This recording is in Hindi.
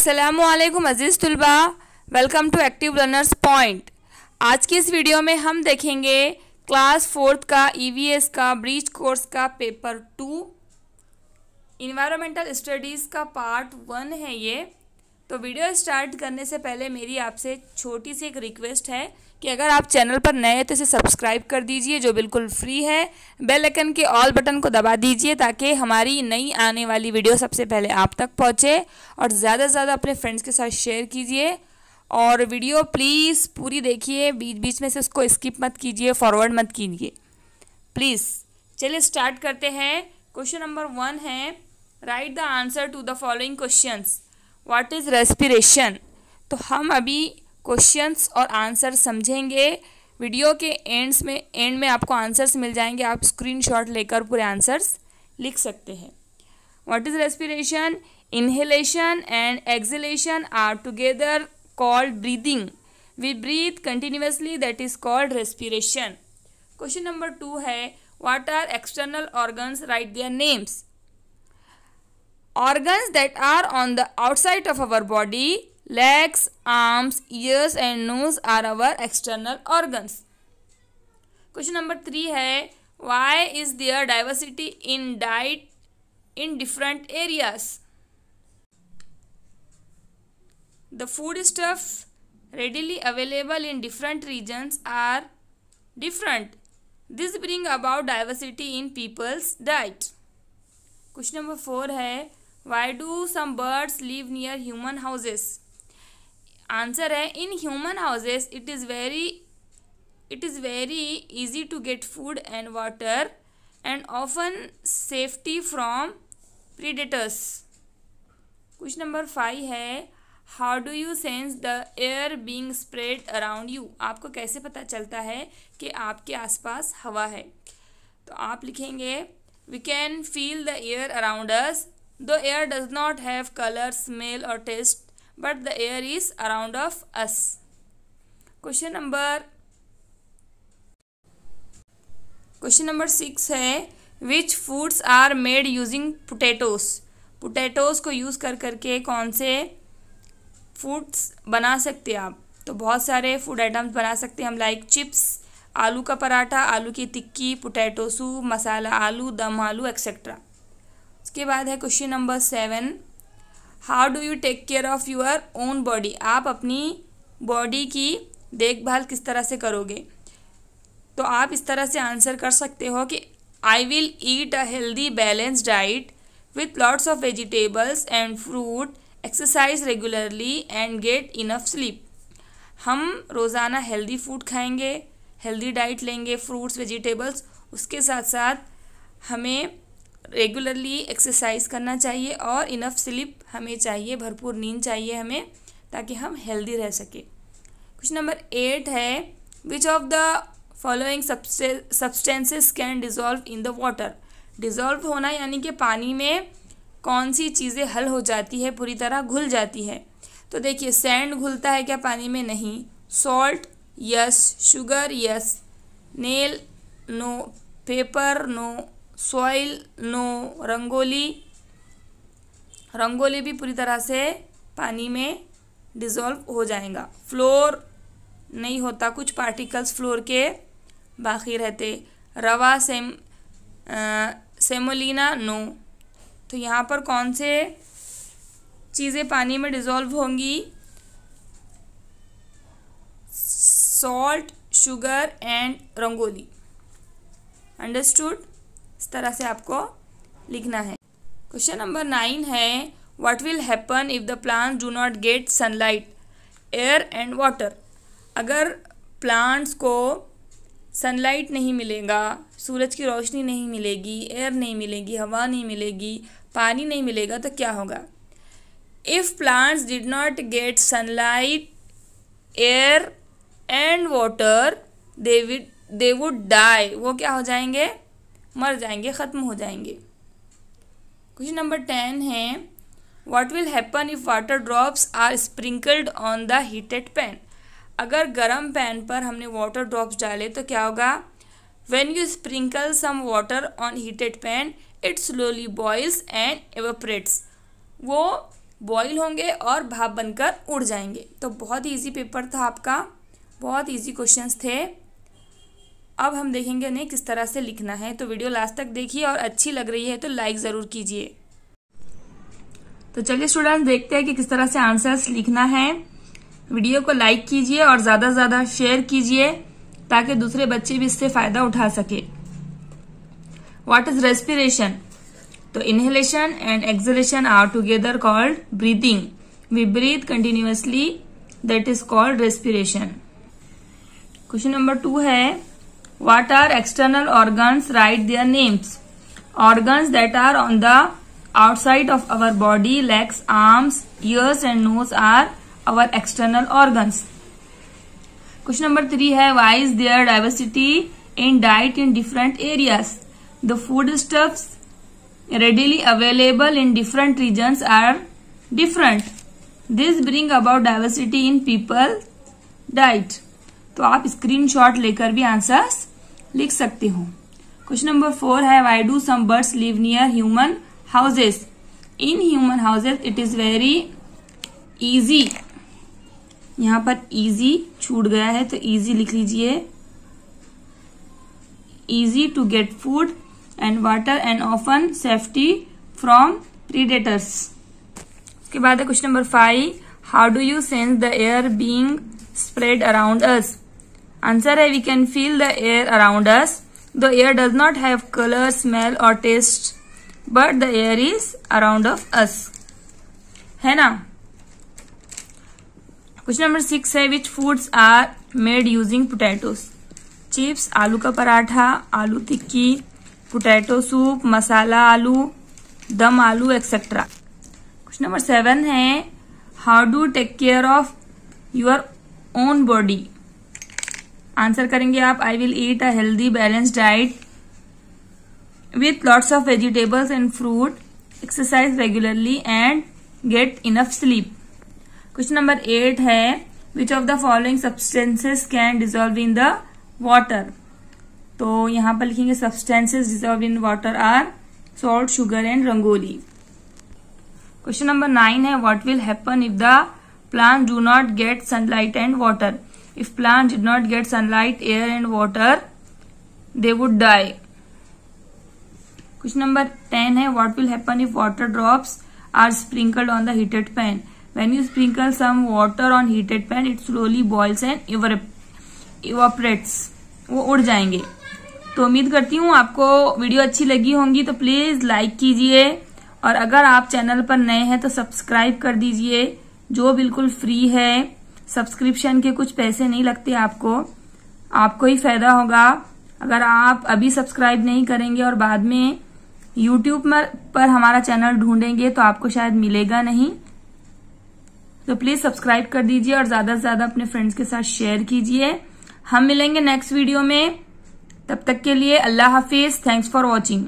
अस्सलामुअलैकुम अज़ीज़ तुलबा, welcome to active learners point. आज की इस वीडियो में हम देखेंगे क्लास 4th का ईवीएस का ब्रीच कोर्स का पेपर 2 इन्वायरमेंटल स्टडीज़ का पार्ट 1 है ये। तो वीडियो स्टार्ट करने से पहले मेरी आपसे छोटी सी एक रिक्वेस्ट है कि अगर आप चैनल पर नए हैं तो इसे सब्सक्राइब कर दीजिए जो बिल्कुल फ्री है। बेल आइकन के ऑल बटन को दबा दीजिए ताकि हमारी नई आने वाली वीडियो सबसे पहले आप तक पहुंचे, और ज़्यादा से ज़्यादा अपने फ्रेंड्स के साथ शेयर कीजिए। और वीडियो प्लीज़ पूरी देखिए, बीच बीच में से उसको स्किप मत कीजिए, फॉरवर्ड मत कीजिए प्लीज़। चलिए स्टार्ट करते हैं। क्वेश्चन नंबर 1 है, write the answer to the following questions. What is respiration. तो हम अभी क्वेश्चंस और आंसर समझेंगे। वीडियो के एंड में आपको आंसर्स मिल जाएंगे, आप स्क्रीनशॉट लेकर पूरे आंसर्स लिख सकते हैं। What is respiration. Inhalation and exhalation are together called breathing. We breathe continuously, that is called respiration. Question number 2 है, what are external organs, right their names. Organs that are on the outside of our body, legs, arms, ears and nose are our external organs. Question number 3 है, why is there diversity in diet in different areas? The foodstuff readily available in different regions are different. This bring about diversity in people's diet. Question number 4 है, why do some birds live near human houses? Answer है, in human houses it is very easy to get food and water and often safety from predators. Question number 5 है, how do you sense the air being spread around you? आपको कैसे पता चलता है कि आपके आसपास हवा है। तो आप लिखेंगे, we can feel the air around us. The air does not have color, smell or taste, but the air is around of us. Question number 6 है, which foods are made using potatoes? Potatoes को यूज़ करके कौन से फूड्स बना सकते हैं आप। तो बहुत सारे फूड आइटम्स बना सकते हैं हम, लाइक चिप्स, आलू का पराठा, आलू की टिक्की, पोटैटो सूप, मसाला आलू, दम आलू एक्सेट्रा। उसके बाद है question number 7, how do you take care of your own body. आप अपनी बॉडी की देखभाल किस तरह से करोगे। तो आप इस तरह से आंसर कर सकते हो कि आई will eat a healthy balance diet with lots of vegetables and fruit, exercise regularly and get enough sleep. हम रोज़ाना हेल्दी फूड खाएंगे, हेल्दी डाइट लेंगे, फ्रूट्स वेजिटेबल्स, उसके साथ साथ हमें रेगुलरली एक्सरसाइज करना चाहिए और इनफ स्लीप हमें चाहिए, भरपूर नींद चाहिए हमें, ताकि हम हेल्दी रह सके। क्वेश्चन नंबर 8 है, which of the following substances can dissolve in the water. Dissolve होना यानी कि पानी में कौन सी चीज़ें हल हो जाती है, पूरी तरह घुल जाती है। तो देखिए, सैंड घुलता है क्या पानी में? नहीं। Salt yes, sugar yes, nail no, paper no, soil no, rangoli भी पूरी तरह से पानी में डिज़ोल्व हो जाएगा। फ्लोर नहीं होता, कुछ पार्टिकल्स फ्लोर के बाकी रहते। रवा सेमोलिना नो। तो यहाँ पर कौन से चीज़ें पानी में डिज़ोल्व होंगी? Salt, sugar and rangoli. Understood? इस तरह से आपको लिखना है। क्वेश्चन नंबर 9 है, what will happen if the plants do not get sunlight, air and water. अगर प्लांट्स को सनलाइट नहीं मिलेगा, सूरज की रोशनी नहीं मिलेगी, एयर नहीं मिलेगी, हवा नहीं मिलेगी, पानी नहीं मिलेगा, तो क्या होगा? If plants did not get sunlight, air and water, they would die. वो क्या हो जाएंगे? मर जाएंगे, ख़त्म हो जाएंगे। क्वेश्चन नंबर 10 है, what will happen if water drops are sprinkled on the heated pan. अगर गर्म पैन पर हमने वाटर ड्रॉप्स डाले तो क्या होगा? When you sprinkle some water on heated pan, it slowly boils and evaporates. वो बॉईल होंगे और भाप बनकर उड़ जाएंगे। तो बहुत ही ईजी पेपर था आपका, बहुत ईजी क्वेश्चंस थे। अब हम देखेंगे नहीं किस तरह से लिखना है। तो वीडियो लास्ट तक देखिए और अच्छी लग रही है तो लाइक ज़रूर कीजिए। तो चलिए स्टूडेंट्स देखते हैं कि किस तरह से आंसर्स लिखना है। वीडियो को लाइक कीजिए और ज़्यादा से ज़्यादा शेयर कीजिए ताकि दूसरे बच्चे भी इससे फ़ायदा उठा सके। What is respiration? तो inhalation and exhalation are together called breathing. We breathe continuously, that is called respiration. Question number 2 है what are external organs? Right their names. Organs that are on the outside of our body, legs, arms, ears and nose are our external organs. Question number 3 है why is there diversity in diet in different areas? The foodstuffs readily available in different regions are different. This bring about diversity in people diet. तो आप स्क्रीनशॉट लेकर भी आंसर्स लिख सकते हो। क्वेश्चन नंबर 4 है why do some birds live near human houses? In human houses it is very easy. यहाँ पर easy छूट गया है तो easy लिख लीजिए। Easy to get food and water and often safety from predators. उसके बाद है question number 5 how do you sense the air being spread around us? Answer है we can feel the air around us. The air does not have color, smell or taste. But the air is around of us. है ना। क्वेश्चन नंबर 6 है which foods are made using potatoes? Chips, आलू का पराठा, आलू टिक्की, पोटैटो सूप, मसाला आलू, दम आलू एक्सेट्रा। क्वेश्चन नंबर 7 है how do take care of your own body? Answer करेंगे आप I will eat a healthy balanced diet with lots of vegetables and fruit, exercise regularly and get enough sleep. Question number 8 है which of the following substances can dissolve in the water? तो यहाँ पर लिखेंगे substances dissolved in water are salt, sugar and rangoli. Question number 9 है what will happen if the plants do not get sunlight and water? If plants did not get sunlight, air and water, they would die. Question number 10 है what will happen if water drops are sprinkled on the heated pan? When you sprinkle some water on heated pan, it slowly boils and evaporates. वो उड़ जाएंगे। तो उम्मीद करती हूँ आपको वीडियो अच्छी लगी होंगी। तो प्लीज लाइक कीजिए और अगर आप चैनल पर नए हैं तो सब्सक्राइब कर दीजिए जो बिल्कुल फ्री है। सब्सक्रिप्शन के कुछ पैसे नहीं लगते आपको ही फायदा होगा। अगर आप अभी सब्सक्राइब नहीं करेंगे और बाद में YouTube पर हमारा चैनल ढूंढेंगे तो आपको शायद मिलेगा नहीं। तो प्लीज सब्सक्राइब कर दीजिए और ज्यादा से ज्यादा अपने फ्रेंड्स के साथ शेयर कीजिए। हम मिलेंगे नेक्स्ट वीडियो में, तब तक के लिए अल्लाह हाफिज। Thanks for watching.